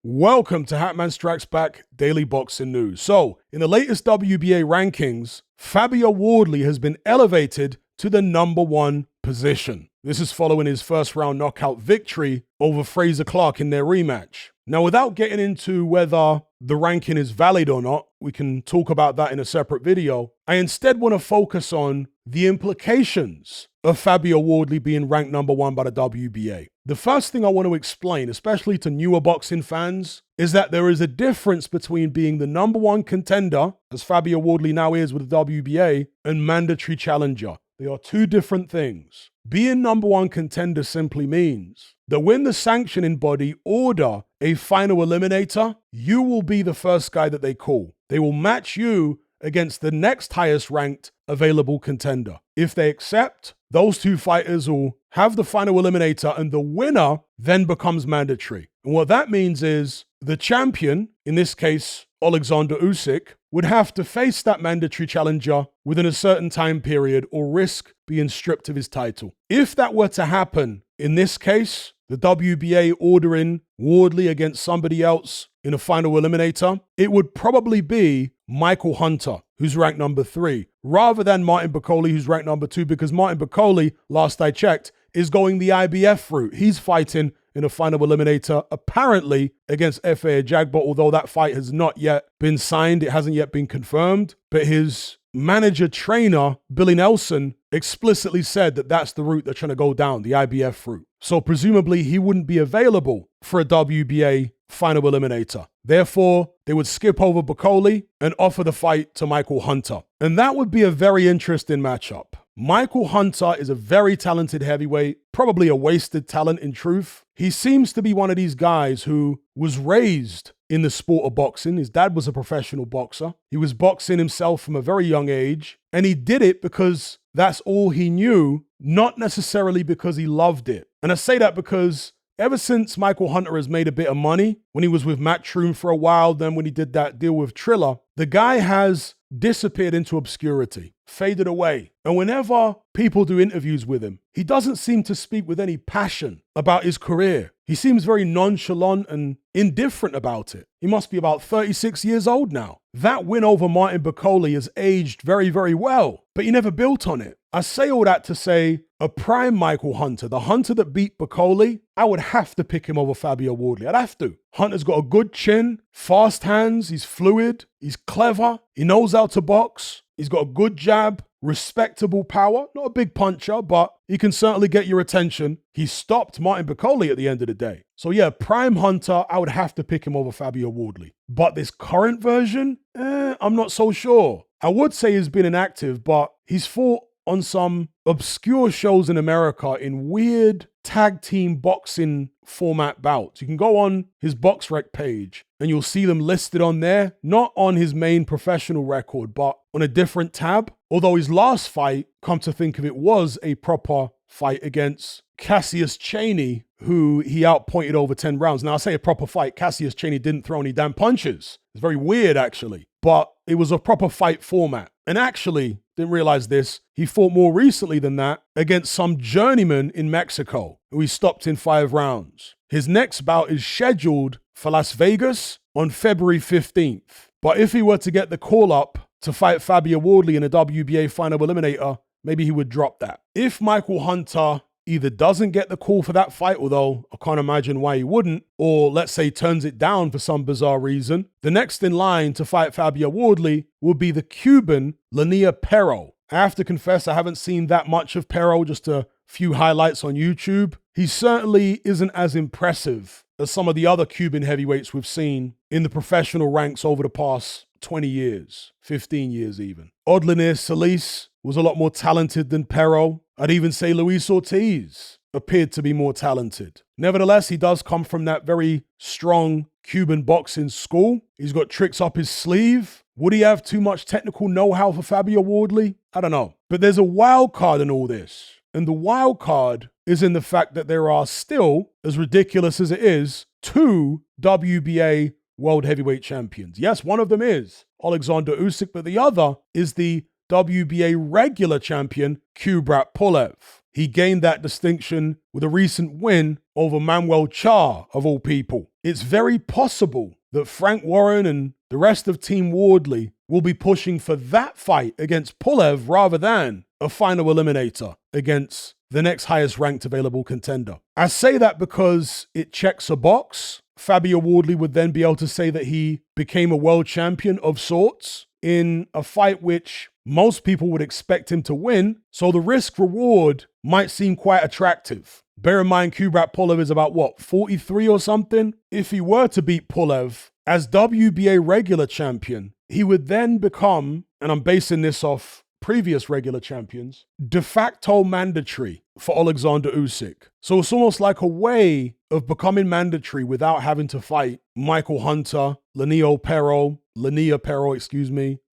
Welcome to Hatman Strikes Back Daily Boxing News. So, in the latest WBA rankings, Fabio Wardley has been elevated to the #1 position. This is following his first round knockout victory over Frazer Clarke in their rematch. Now, without getting into whether the ranking is valid or not, we can talk about that in a separate video. I instead want to focus on the implications of Fabio Wardley being ranked #1 by the WBA. The first thing I want to explain, especially to newer boxing fans, is that there is a difference between being the #1 contender, as Fabio Wardley now is with the WBA, and mandatory challenger. They are two different things. Being #1 contender simply means that when the sanctioning body order a final eliminator, you will be the first guy that they call. They will match you against the next highest ranked available contender. If they accept, those two fighters will have the final eliminator and the winner then becomes mandatory. And what that means is the champion, in this case, Alexander Usyk, would have to face that mandatory challenger within a certain time period or risk being stripped of his title. If that were to happen, in this case, the WBA ordering Wardley against somebody else in a final eliminator, it would probably be Michael Hunter, who's ranked #3, rather than Martin Bakole, who's ranked #2, because Martin Bakole, last I checked, is going the IBF route. He's fighting in a final eliminator, apparently against F.A. Ajagba, although that fight has not yet been signed. It hasn't yet been confirmed. But his manager-trainer, Billy Nelson, explicitly said that that's the route they're trying to go down, the IBF route. So presumably he wouldn't be available for a WBA final eliminator. Therefore, they would skip over Bakole and offer the fight to Michael Hunter. And that would be a very interesting matchup. Michael Hunter is a very talented heavyweight, probably a wasted talent in truth. He seems to be one of these guys who was raised in the sport of boxing. His dad was a professional boxer. He was boxing himself from a very young age, and he did it because that's all he knew, not necessarily because he loved it. And I say that because ever since Michael Hunter has made a bit of money, when he was with Matchroom for a while, then when he did that deal with Triller, the guy has disappeared into obscurity, faded away. And whenever people do interviews with him, he doesn't seem to speak with any passion about his career. He seems very nonchalant and indifferent about it. He must be about 36 years old now. That win over Martin Bakole has aged very, very well, but he never built on it. I say all that to say a prime Michael Hunter, the Hunter that beat Bakole, I would have to pick him over Fabio Wardley. I'd have to. Hunter's got a good chin, fast hands, he's fluid, he's clever, he knows how to box, he's got a good jab, respectable power, not a big puncher, but he can certainly get your attention. He stopped Martin Bakole at the end of the day. So yeah, prime Hunter, I would have to pick him over Fabio Wardley. But this current version, I'm not so sure. I would say he's been inactive, but he's fought on some obscure shows in America in weird tag team boxing format bouts. You can go on his BoxRec page and you'll see them listed on there, not on his main professional record, but on a different tab. Although his last fight, come to think of it, was a proper fight against Cassius Chaney, who he outpointed over 10 rounds. Now, I say a proper fight. Cassius Chaney didn't throw any damn punches. It's very weird, actually. But it was a proper fight format. And actually, didn't realize this, he fought more recently than that against some journeyman in Mexico, who he stopped in 5 rounds. His next bout is scheduled for Las Vegas on February 15th. But if he were to get the call up to fight Fabio Wardley in a WBA final eliminator, maybe he would drop that. If Michael Hunter either doesn't get the call for that fight, although I can't imagine why he wouldn't, or let's say turns it down for some bizarre reason, the next in line to fight Fabio Wardley would be the Cuban Lania Pero. I have to confess I haven't seen that much of Pero, just a few highlights on YouTube. He certainly isn't as impressive as some of the other Cuban heavyweights we've seen in the professional ranks over the past 20 years, 15 years even. Odlinir Solis was a lot more talented than Pero. I'd even say Luis Ortiz appeared to be more talented. Nevertheless, he does come from that very strong Cuban boxing school. He's got tricks up his sleeve. Would he have too much technical know-how for Fabio Wardley? I don't know. But there's a wild card in all this. And the wild card is in the fact that there are still, as ridiculous as it is, 2 WBA World Heavyweight Champions. Yes, one of them is Alexander Usyk, but the other is the WBA regular champion, Kubrat Pulev. He gained that distinction with a recent win over Manuel Char, of all people. It's very possible that Frank Warren and the rest of Team Wardley will be pushing for that fight against Pulev rather than a final eliminator against the next highest ranked available contender. I say that because it checks a box. Fabio Wardley would then be able to say that he became a world champion of sorts in a fight which most people would expect him to win, so the risk reward might seem quite attractive. Bear in mind, Kubrat Pulev is about 43 or something? If he were to beat Pulev as WBA regular champion, he would then become, and I'm basing this off previous regular champions, de facto mandatory for Alexander Usyk. So it's almost like a way of becoming mandatory without having to fight Michael Hunter, Lania Perro,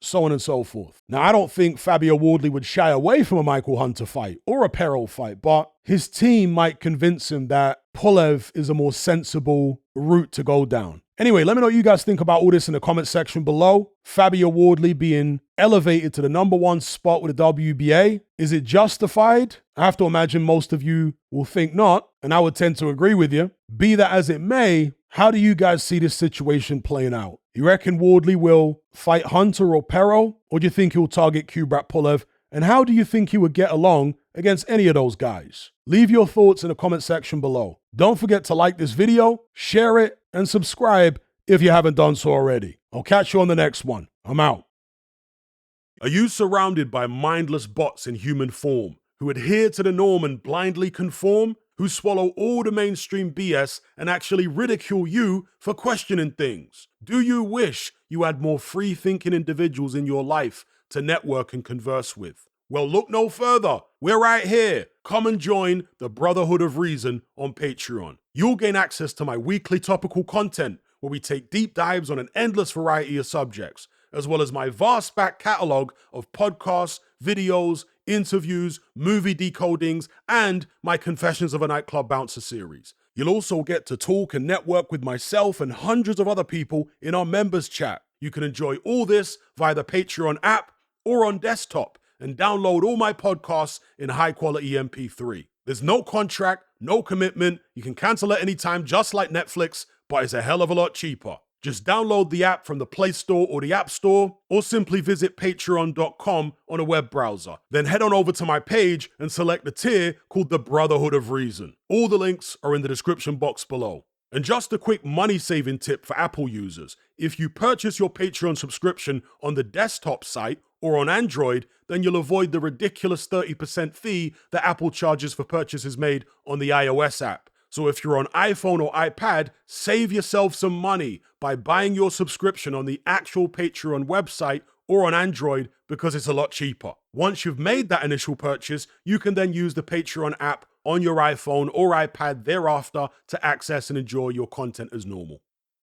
so on and so forth. Now, I don't think Fabio Wardley would shy away from a Michael Hunter fight or a Perro fight, but his team might convince him that Pulev is a more sensible route to go down. Anyway, let me know what you guys think about all this in the comment section below. Fabio Wardley being elevated to the #1 spot with the WBA. Is it justified? I have to imagine most of you will think not, and I would tend to agree with you. Be that as it may, how do you guys see this situation playing out? You reckon Wardley will fight Hunter or Perro, or do you think he'll target Kubrat Pulev? And how do you think he would get along against any of those guys? Leave your thoughts in the comment section below. Don't forget to like this video, share it, and subscribe if you haven't done so already. I'll catch you on the next one. I'm out. Are you surrounded by mindless bots in human form who adhere to the norm and blindly conform? Who swallow all the mainstream BS and actually ridicule you for questioning things? Do you wish you had more free-thinking individuals in your life to network and converse with? Well, look no further. We're right here. Come and join the Brotherhood of Reason on Patreon. You'll gain access to my weekly topical content where we take deep dives on an endless variety of subjects, as well as my vast back catalogue of podcasts, videos, interviews, movie decodings, and my Confessions of a Nightclub Bouncer series. You'll also get to talk and network with myself and hundreds of other people in our members chat. You can enjoy all this via the Patreon app or on desktop and download all my podcasts in high-quality MP3. There's no contract, no commitment. You can cancel at any time, just like Netflix, but it's a hell of a lot cheaper. Just download the app from the Play Store or the App Store, or simply visit patreon.com on a web browser. Then head on over to my page and select the tier called the Brotherhood of Reason. All the links are in the description box below. And just a quick money-saving tip for Apple users. If you purchase your Patreon subscription on the desktop site or on Android, then you'll avoid the ridiculous 30% fee that Apple charges for purchases made on the iOS app. So if you're on iPhone or iPad, save yourself some money by buying your subscription on the actual Patreon website or on Android because it's a lot cheaper. Once you've made that initial purchase, you can then use the Patreon app on your iPhone or iPad thereafter to access and enjoy your content as normal.